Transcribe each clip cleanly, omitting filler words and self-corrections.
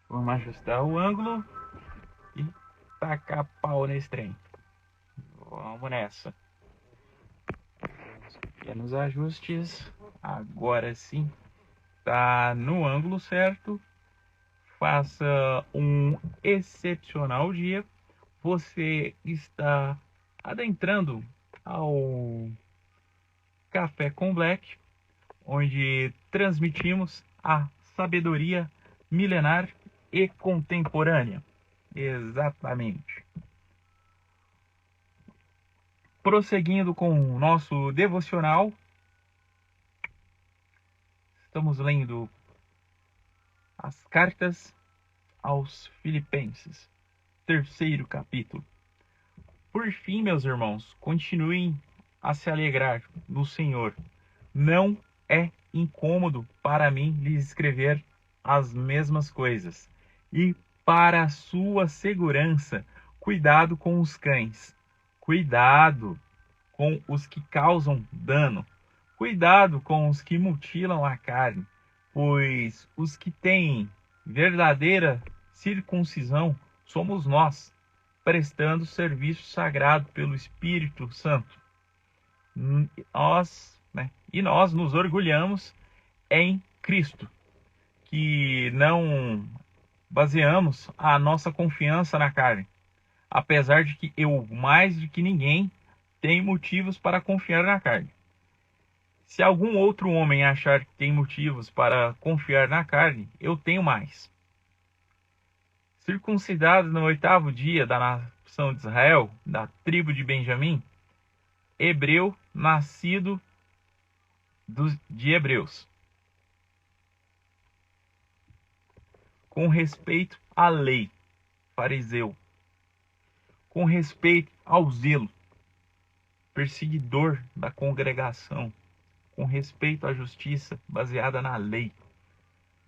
Vamos ajustar o ângulo e tacar pau nesse trem. Vamos nessa. Pequenos ajustes. Agora sim, tá no ângulo certo. Faça um excepcional dia. Você está adentrando ao Café com Black, onde transmitimos a sabedoria milenar e contemporânea. Exatamente. Prosseguindo com o nosso devocional, estamos lendo as cartas aos Filipenses, terceiro capítulo. Por fim, meus irmãos, continuem a se alegrar no Senhor. Não é incômodo para mim lhes escrever as mesmas coisas. E para a sua segurança, cuidado com os cães. Cuidado com os que causam dano. Cuidado com os que mutilam a carne, pois os que têm verdadeira circuncisão somos nós, prestando serviço sagrado pelo Espírito Santo. Nós nos orgulhamos em Cristo, que não baseamos a nossa confiança na carne, apesar de que eu, mais do que ninguém, tenho motivos para confiar na carne. Se algum outro homem achar que tem motivos para confiar na carne, eu tenho mais. Circuncidado no 8º dia da nação de Israel, da tribo de Benjamim, hebreu, nascido de hebreus, com respeito à lei, fariseu, com respeito ao zelo, perseguidor da congregação, com respeito à justiça baseada na lei,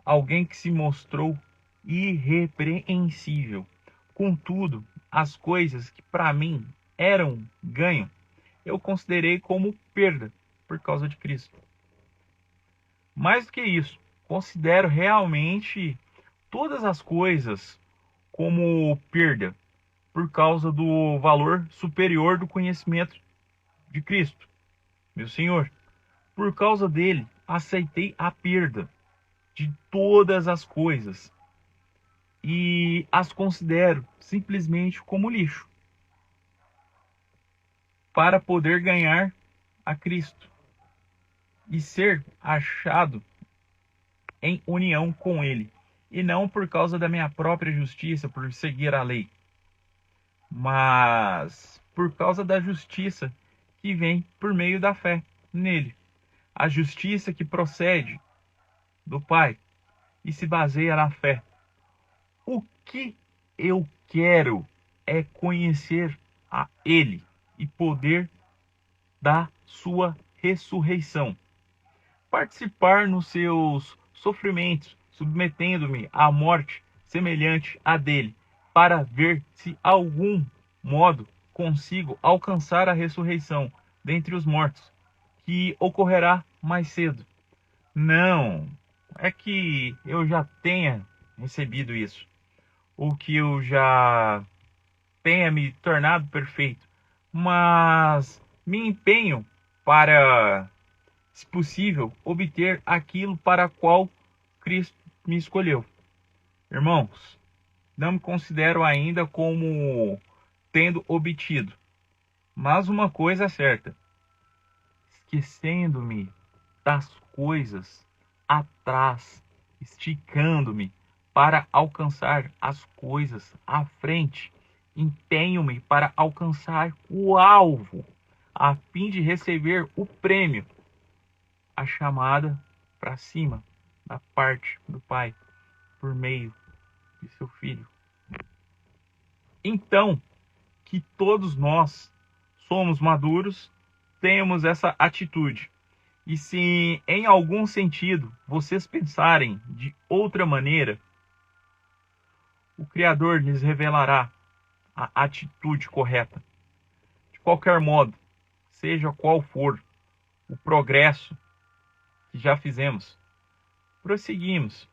alguém que se mostrou irrepreensível. Contudo, as coisas que para mim eram ganho, eu considerei como perda por causa de Cristo. Mais do que isso, considero realmente todas as coisas como perda por causa do valor superior do conhecimento de Cristo, meu Senhor. Por causa dele, aceitei a perda de todas as coisas e as considero simplesmente como lixo para poder ganhar a Cristo e ser achado em união com ele, e não por causa da minha própria justiça, por seguir a lei, mas por causa da justiça que vem por meio da fé nele. A justiça que procede do Pai e se baseia na fé. O que eu quero é conhecer a Ele e poder da sua ressurreição. Participar nos seus sofrimentos, submetendo-me à morte semelhante à dele, para ver se algum modo consigo alcançar a ressurreição dentre os mortos, que ocorrerá mais cedo. Não, é que eu já tenha recebido isso, ou que eu já tenha me tornado perfeito, mas me empenho para, se possível, obter aquilo para o qual Cristo me escolheu. Irmãos, não me considero ainda como tendo obtido, mas uma coisa é certa: esquecendo-me das coisas atrás, esticando-me para alcançar as coisas à frente, empenho-me para alcançar o alvo, a fim de receber o prêmio, a chamada para cima da parte do Pai, por meio de seu Filho. Então, que todos nós somos maduros, tenhamos essa atitude. E se em algum sentido vocês pensarem de outra maneira, o Criador lhes revelará a atitude correta. De qualquer modo, seja qual for o progresso que já fizemos, prosseguimos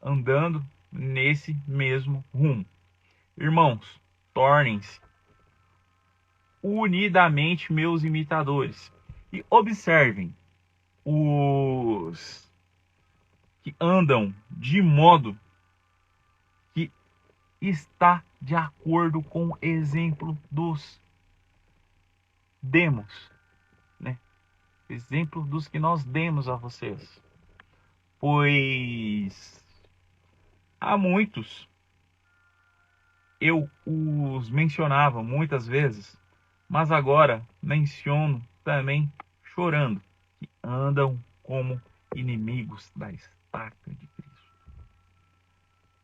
andando nesse mesmo rumo. Irmãos, tornem-se unidamente meus imitadores e observem os que andam de modo que está de acordo com o exemplo dos demos, né? Exemplo dos que nós demos a vocês. Pois há muitos, eu os mencionava muitas vezes, mas agora menciono também chorando, que andam como inimigos da estaca de Cristo.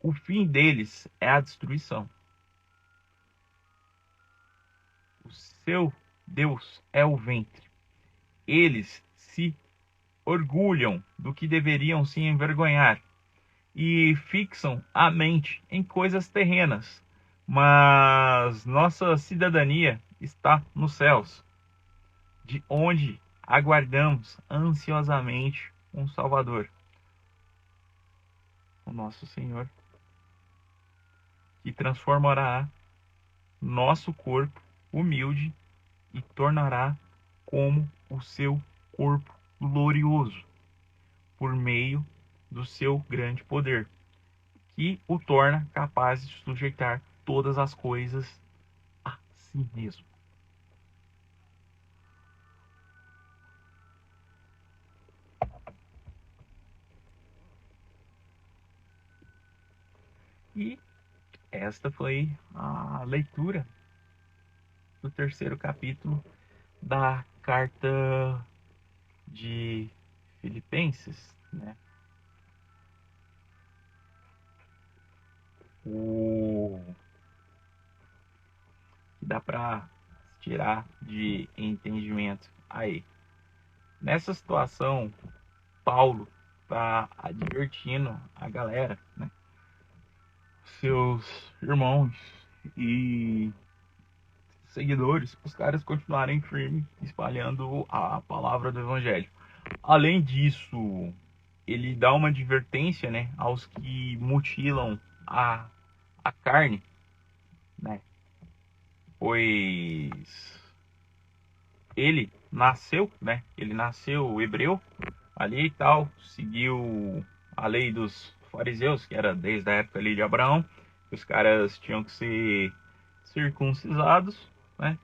O fim deles é a destruição. O seu Deus é o ventre. Eles se orgulham do que deveriam se envergonhar e fixam a mente em coisas terrenas, mas nossa cidadania está nos céus, de onde aguardamos ansiosamente um Salvador, o nosso Senhor, que transformará nosso corpo humilde e tornará como o seu corpo glorioso, por meio do seu grande poder, que o torna capaz de sujeitar todas as coisas a si mesmo. E esta foi a leitura do terceiro capítulo da carta de Filipenses, né? O que dá para tirar de entendimento aí. Nessa situação, Paulo está advertindo a galera, né? Seus irmãos e seguidores, os caras continuarem firmes espalhando a palavra do evangelho. Além disso, ele dá uma advertência, né, aos que mutilam a carne, né? Pois ele nasceu, né? Ele nasceu hebreu ali e tal, seguiu a lei dos fariseus, que era desde a época ali de Abraão, que os caras tinham que ser circuncisados, né?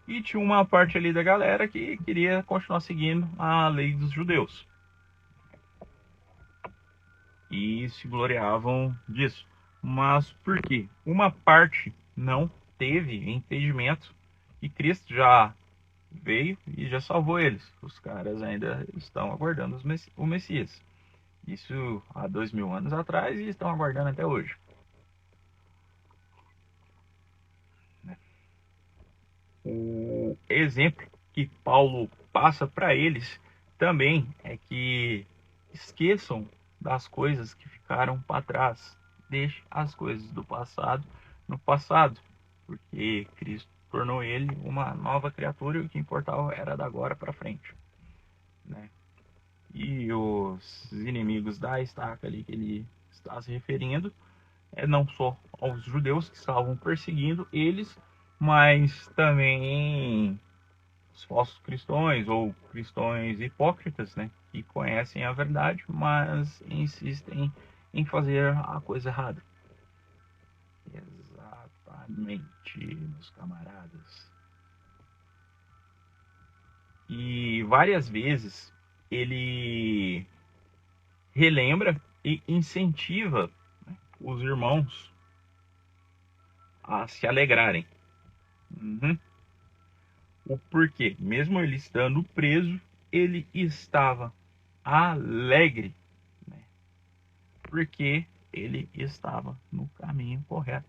E tinha uma parte ali da galera que queria continuar seguindo a lei dos judeus. E se gloriavam disso. Mas por quê? Uma parte não teve entendimento e Cristo já veio e já salvou eles. Os caras ainda estão aguardando o Messias. Isso há 2000 anos atrás e estão aguardando até hoje. O exemplo que Paulo passa para eles também é que esqueçam das coisas que ficaram para trás. Deixe as coisas do passado no passado, porque Cristo tornou ele uma nova criatura e o que importava era da agora para frente, né? E os inimigos da estaca ali que ele está se referindo não só aos judeus que estavam perseguindo eles, mas também os falsos cristãos ou cristãos hipócritas, né, que conhecem a verdade, mas insistem em fazer a coisa errada. Exatamente, meus camaradas. E várias vezes ele relembra e incentiva, né, os irmãos a se alegrarem. O porquê? Mesmo ele estando preso, ele estava alegre, né? Porque ele estava no caminho correto.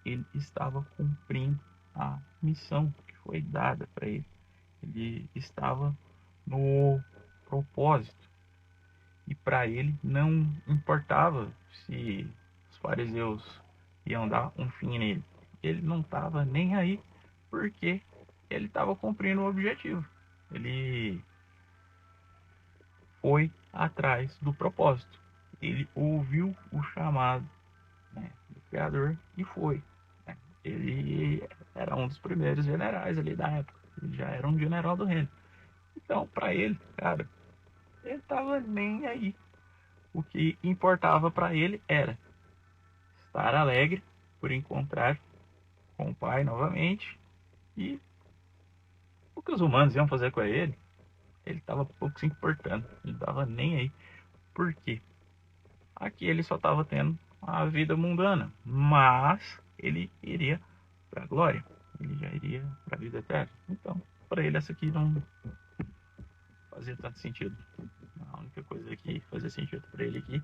Ele estava cumprindo a missão que foi dada para ele. Ele estava no propósito. E para ele não importava se os fariseus iam dar um fim nele. Ele não estava nem aí, porque ele estava cumprindo o objetivo. Ele foi atrás do propósito. Ele ouviu o chamado né, do Criador, e foi. Né? Ele era um dos primeiros generais ali da época. Ele já era um general do reino. Então, para ele, cara, ele tava nem aí. O que importava para ele era estar alegre por encontrar com o pai novamente, e o que os humanos iam fazer com ele estava pouco se importando. Ele estava nem aí. Por quê? Aqui ele só estava tendo a vida mundana, mas ele iria para a glória. Ele já iria para a vida eterna. Então, para ele essa aqui não fazia tanto sentido. A única coisa que fazia sentido para ele aqui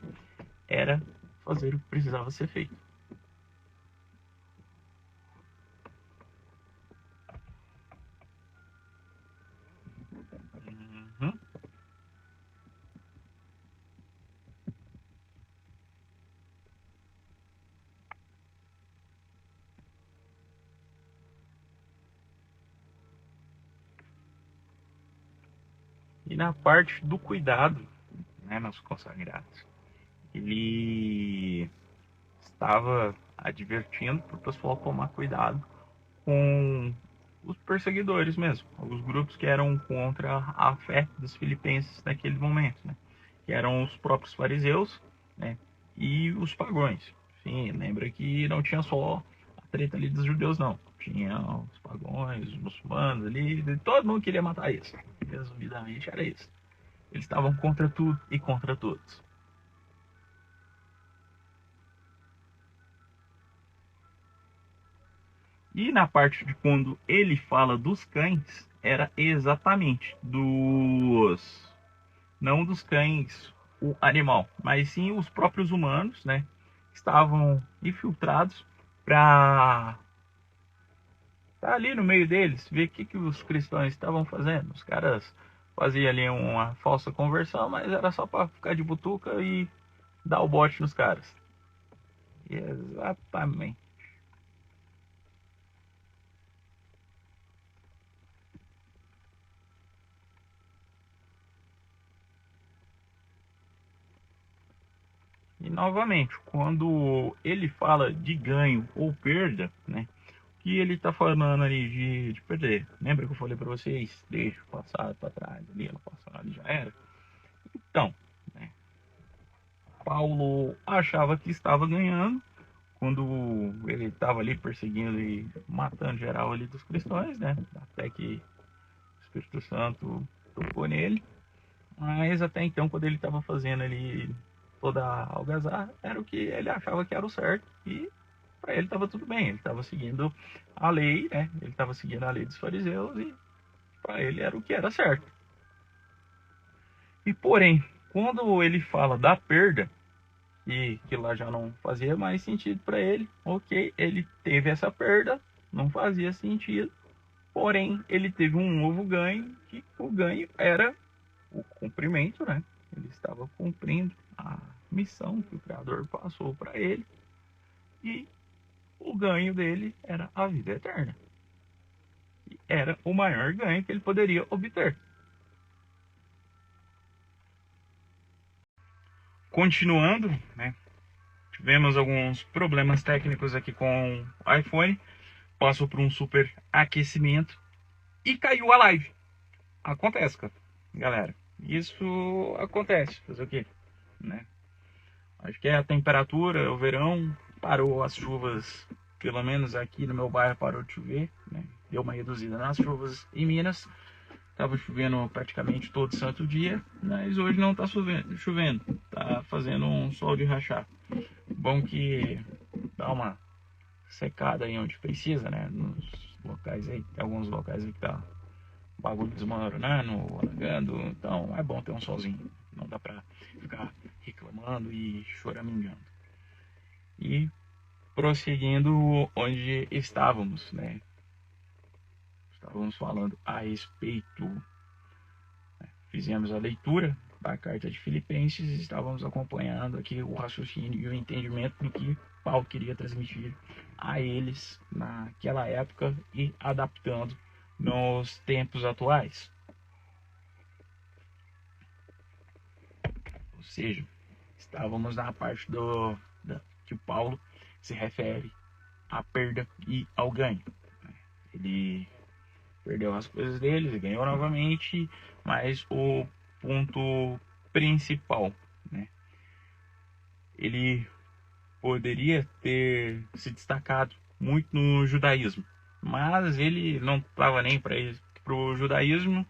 era fazer o que precisava ser feito. Uhum. E na parte do cuidado, né, nossos consagrados, ele estava advertindo para o pessoal tomar cuidado com os perseguidores mesmo, os grupos que eram contra a fé dos filipenses naquele momento, né? Que eram os próprios fariseus, né? E os pagãos. Sim, lembra que não tinha só a treta ali dos judeus, não. Tinha os pagãos, os muçulmanos ali, todo mundo queria matar eles. Resumidamente era isso. Eles estavam contra tudo e contra todos. E na parte de quando ele fala dos cães, era exatamente dos. Não dos cães, o animal, mas sim os próprios humanos, né? Estavam infiltrados para estar ali no meio deles, ver o que os cristãos estavam fazendo. Os caras faziam ali uma falsa conversão, mas era só para ficar de butuca e dar o bote nos caras. Exatamente. E novamente, quando ele fala de ganho ou perda, né? Que ele está falando ali de perder. Lembra que eu falei para vocês? Deixa o passado para trás, ali no passado já era. Então, né? Paulo achava que estava ganhando quando ele estava ali perseguindo e matando geral ali dos cristãos, né? Até que o Espírito Santo tocou nele. Mas até então, quando ele estava fazendo ali toda a algazarra, era o que ele achava que era o certo. E para ele estava tudo bem. Ele estava seguindo a lei, né? Ele estava seguindo a lei dos fariseus e para ele era o que era certo. E porém, quando ele fala da perda, e que lá já não fazia mais sentido para ele, ok, ele teve essa perda, não fazia sentido, porém ele teve um novo ganho, que o ganho era o cumprimento, né? Ele estava cumprindo a missão que o Criador passou para ele, e o ganho dele era a vida eterna. E era o maior ganho que ele poderia obter. Continuando, né? Tivemos alguns problemas técnicos aqui com o iPhone, passou por um super aquecimento e caiu a live. Acontece, cara, galera. Isso acontece. Fazer o quê? Né? Acho que é a temperatura, o verão, parou as chuvas, pelo menos aqui no meu bairro parou de chover, né? Deu uma reduzida nas chuvas em Minas. Tava chovendo praticamente todo santo dia, mas hoje não tá chovendo. Tá fazendo um sol de rachar. Bom que dá uma secada aí onde precisa, né? Nos locais aí, tem alguns locais aí que tá bagulho desmoronando, alagando, então é bom ter um solzinho. Não dá pra ficar reclamando e choramingando. E prosseguindo onde estávamos, né? Estávamos falando a respeito, né? Fizemos a leitura da carta de Filipenses e estávamos acompanhando aqui o raciocínio e o entendimento do que Paulo queria transmitir a eles naquela época e adaptando nos tempos atuais. Ou seja, estávamos na parte que Paulo se refere à perda e ao ganho. Ele perdeu as coisas dele, ele ganhou novamente, mas o ponto principal, né? Ele poderia ter se destacado muito no judaísmo, mas ele não estava nem para o judaísmo,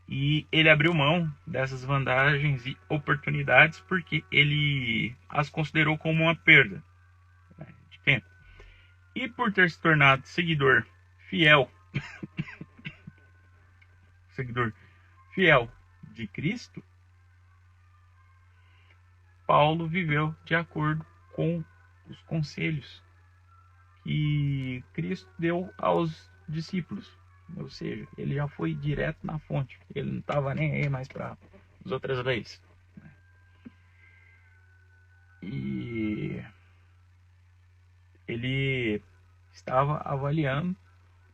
e ele abriu mão dessas vantagens e oportunidades porque ele as considerou como uma perda, né, de tempo. E por ter se tornado seguidor fiel de Cristo, Paulo viveu de acordo com os conselhos que Cristo deu aos discípulos. Ou seja, ele já foi direto na fonte. Ele não estava nem aí mais para as outras leis. E ele estava avaliando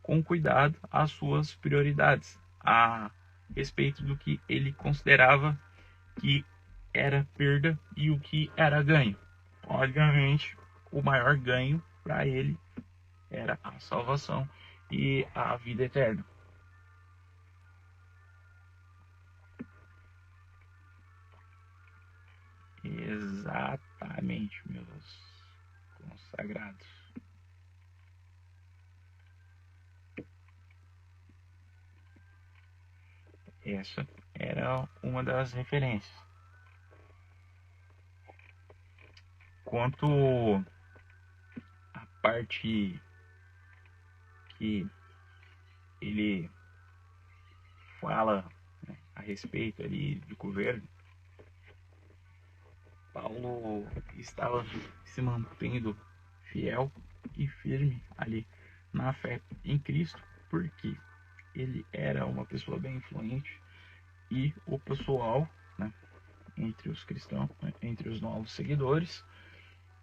com cuidado as suas prioridades a respeito do que ele considerava que era perda e o que era ganho. Obviamente, o maior ganho para ele era a salvação e a vida eterna. Exatamente, meus consagrados. Essa era uma das referências. Quanto à parte que ele fala, né, a respeito ali do governo, Paulo estava se mantendo fiel e firme ali na fé em Cristo, porque ele era uma pessoa bem influente e o pessoal, né, entre os cristãos, entre os novos seguidores,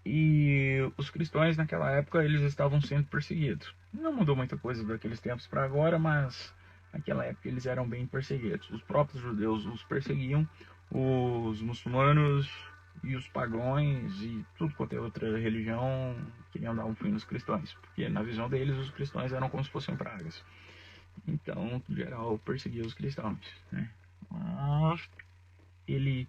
e os cristãos naquela época eles estavam sendo perseguidos. Não mudou muita coisa daqueles tempos para agora, mas naquela época eles eram bem perseguidos. Os próprios judeus os perseguiam, os muçulmanos e os pagãos e tudo quanto é outra religião queriam dar um fim nos cristãos, porque na visão deles os cristãos eram como se fossem pragas. Então, em geral, perseguia os cristãos, né? Mas ele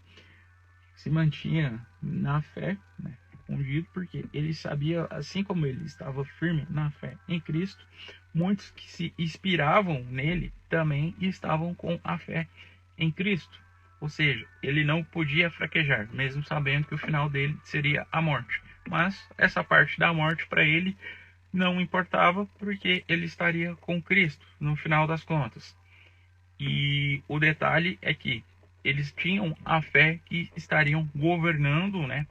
se mantinha na fé, né, ungido, porque ele sabia, assim como ele estava firme na fé em Cristo, muitos que se inspiravam nele também estavam com a fé em Cristo. Ou seja, ele não podia fraquejar, mesmo sabendo que o final dele seria a morte. Mas essa parte da morte para ele não importava, porque ele estaria com Cristo no final das contas. E o detalhe é que eles tinham a fé que estariam governando, né,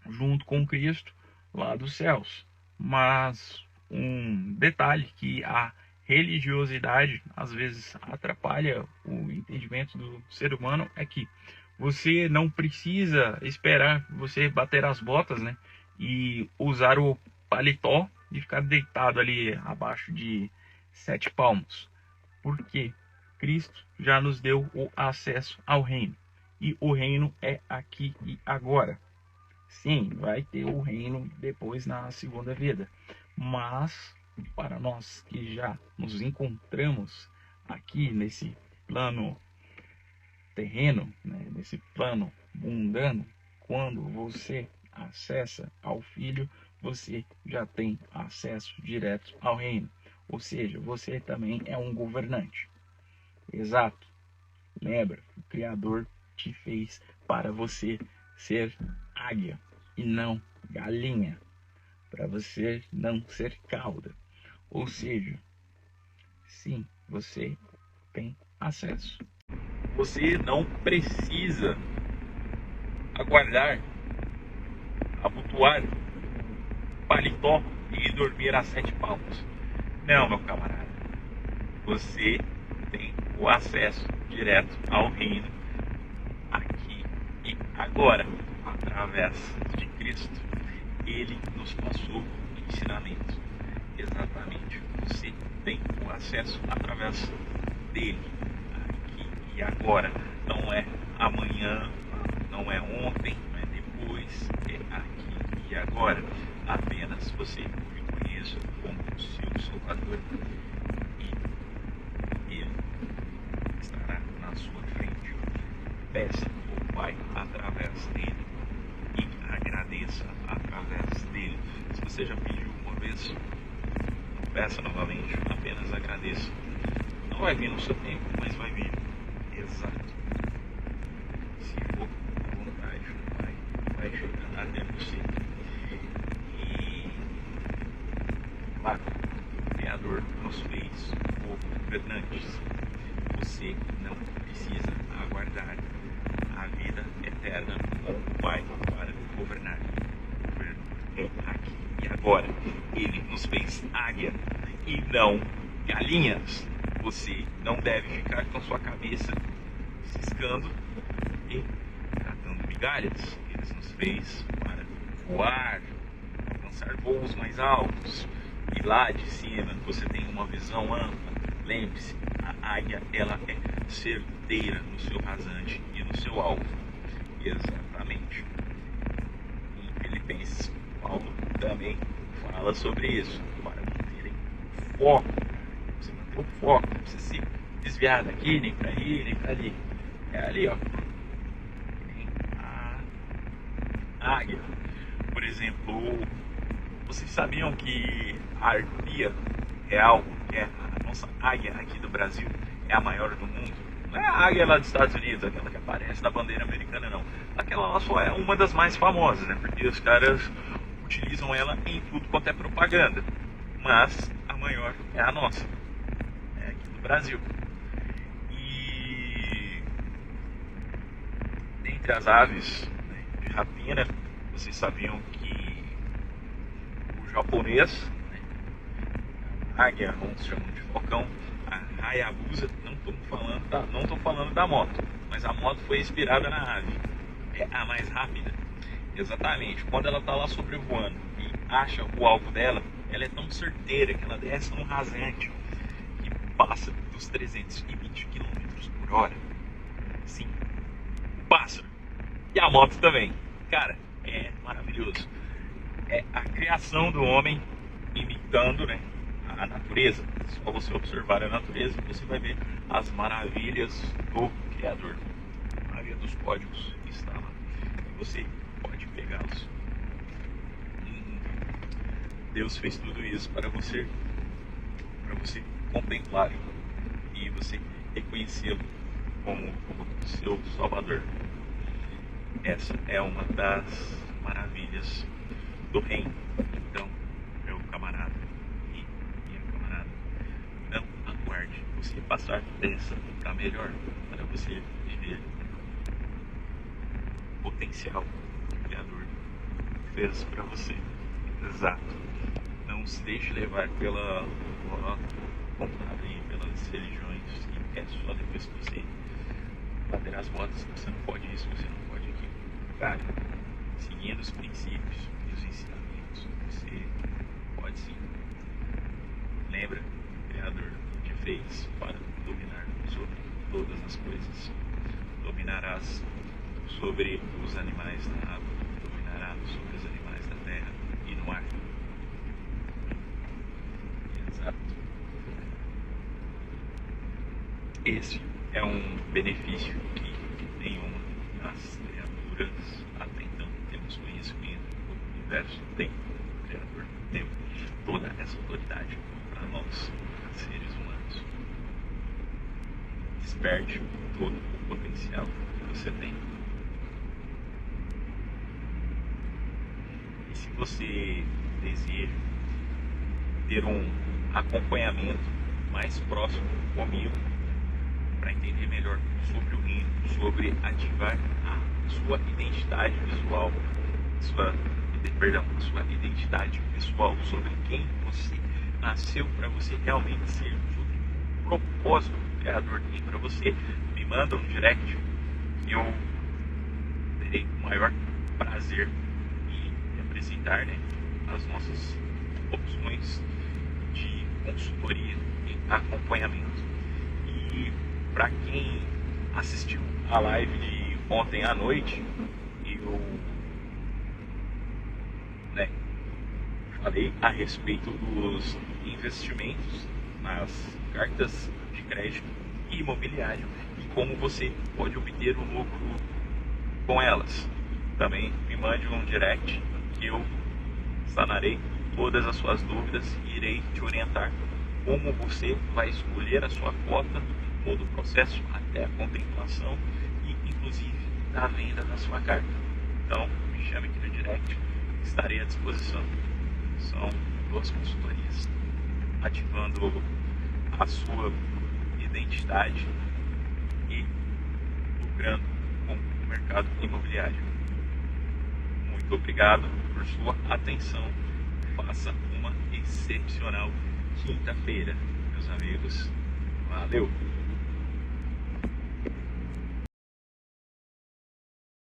junto com Cristo lá dos céus. Mas um detalhe que a religiosidade às vezes atrapalha o entendimento do ser humano é que você não precisa esperar você bater as botas, né, e usar o paletó e ficar deitado ali abaixo de 7 palmos, porque Cristo já nos deu o acesso ao reino, e o reino é aqui e agora. Sim, vai ter o reino depois na segunda vida, mas para nós que já nos encontramos aqui nesse plano terreno, né, nesse plano mundano, quando você acessa ao Filho, você já tem acesso direto ao reino. Ou seja, você também é um governante. Exato. Lembra, o Criador te fez para você ser águia e não galinha, para você não ser cauda. Ou seja, sim, você tem acesso. Você não precisa aguardar, abotoar paletó e dormir a 7 palmos. Não, meu camarada. Você tem o acesso direto ao reino aqui e agora, através de Cristo. Ele nos passou ensinamento. Exatamente. Você tem o acesso através dele, aqui e agora. Não é amanhã, não é ontem, não é depois, é aqui e agora. apenas você o reconheça como seu Salvador e Ele estará na sua frente. Peça ao Pai através dele e agradeça através dele. Se você já pediu uma vez, não peça novamente, apenas agradeça. Não vai vir no seu tempo, mas vai vir exato. Se for com vontade, vai chegar até você. E lá, o Criador nos fez governantes. Você não precisa aguardar a vida eterna com o Pai para governar. Aqui e agora. Ele nos fez águia e não galinhas. Você não deve ficar com sua cabeça ciscando e catando migalhas. Ele nos fez para voar, alcançar voos mais altos. E lá de cima você tem uma visão ampla. Lembre-se, a águia ela é certeira no seu rasante e no seu alvo. Exatamente. Em Filipenses, Paulo também fala sobre isso. Para manterem foco. Você manter o foco, não precisa se desviar daqui, nem para aí, nem para ali. É ali, ó. Tem a águia. Por exemplo, vocês sabiam que a arpia real, que é a nossa águia aqui do Brasil, é a maior do mundo? Não é a águia lá dos Estados Unidos, aquela que aparece na bandeira americana, não. Aquela lá só é uma das mais famosas, né? Porque os caras utilizam ela em tudo quanto é propaganda. Mas a maior é a nossa, é aqui do Brasil. E dentre as aves, né, de rapina, vocês sabiam que o japonês, né, a águia, uns chamam de falcão, a Hayabusa, não estou falando da moto, mas a moto foi inspirada na ave, é a mais rápida. Exatamente, quando ela está lá sobrevoando e acha o alvo dela, ela é tão certeira que ela desce num rasante que passa dos 320 km por hora. Sim, o pássaro. E a moto também. Cara, é maravilhoso. É a criação do homem imitando, né, a natureza. Só você observar a natureza, você vai ver as maravilhas do Criador. A maravilha dos códigos está lá. E você pode pegá-los. Deus fez tudo isso para você contemplar e você reconhecê-lo como seu Salvador. Essa é uma das maravilhas do reino. Então, meu camarada e minha camarada, não aguarde você passar dessa para melhor, para você viver o potencial que o Criador fez para você. Exato. Não se deixe levar pela vontade e pelas religiões, e é só depois que você bater as botas que você não pode isso, você não pode aquilo. Cara, seguindo os princípios e os ensinamentos, você pode sim. Lembra, o Criador te fez para dominar sobre todas as coisas. Dominarás sobre os animais da água, dominarás sobre os animais da terra e no ar. Exato. Esse é um benefício que nenhuma das criaturas até então temos conhecimento. O universo tem, o Criador tem toda essa autoridade para nós, seres humanos. Desperte todo o potencial que você tem. E se você deseja ter um acompanhamento mais próximo comigo para entender melhor sobre o reino, sobre ativar a sua identidade visual, a sua identidade pessoal, sobre quem você nasceu para você realmente ser, sobre o propósito que o Criador tem para você, me manda um direct e eu terei o maior prazer em apresentar, né, as nossas opções de consultoria e acompanhamento. E para quem assistiu a live de ontem à noite, eu falei a respeito dos investimentos nas cartas de crédito e imobiliário e como você pode obter um lucro com elas. Também me mande um direct que eu sanarei todas as suas dúvidas e irei te orientar como você vai escolher a sua cota, todo o processo até a contemplação e inclusive a venda da sua carta. Então me chame aqui no direct, estarei à disposição. São 2 consultorias ativando a sua identidade e lucrando com o mercado imobiliário. Muito obrigado por sua atenção. Faça uma excepcional quinta-feira, meus amigos. Valeu!